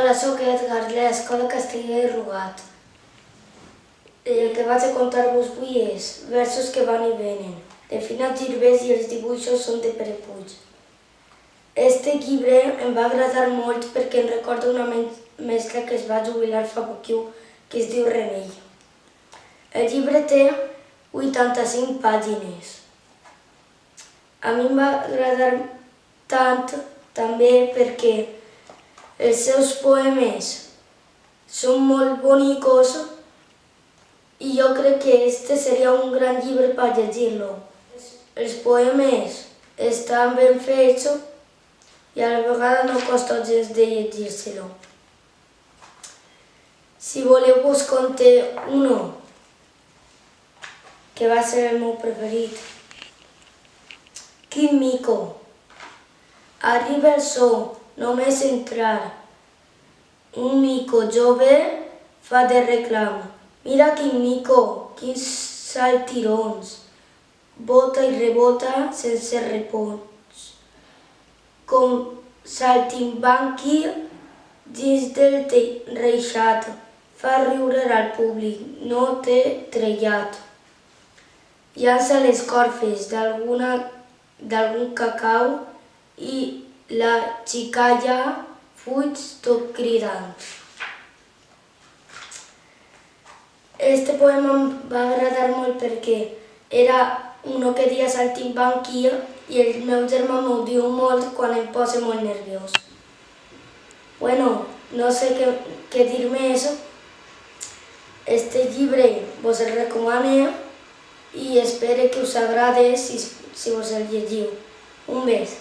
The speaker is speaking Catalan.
Hola, sóc Edgar, de l'Escola Castellà i Rugat. El que vaig a contar-vos avui és versos que van i venen, de Fina Girbés, i els dibuixos són de Pere Puig. Este llibre em va agradar molt perquè em recorda una mestra que es va jubilar fa poquiu, que es diu Remei. El llibre té 85 pàgines. A mi em va agradar tant també perquè els seus poemes són molt bonicos i jo crec que este seria un gran llibre per llegir-lo. Els poemes estan ben fets i a la vegada no costa gens de llegir-se-lo. Si voleu vos conte uno, que va ser el meu preferit. Quin mico! Arriba el sol, només entrar. Un mico jove fa de reclam. Mira quin mico, quins saltirons. Bota i rebota sense repòs. Com saltimbanqui dins del reixat. Fa riure al públic, no té trellat. Llança les corfes d'algun cacau i la xicalla fuig tot cridant. Este poema em va agradar molt perquè era uno que deia saltimbanqui i el meu germà m'ho diu molt quan em posa molt nerviós. Bueno, no sé què dir més. Este llibre vos el recomano i espero que us agrade si vos el llegiu. Un bes.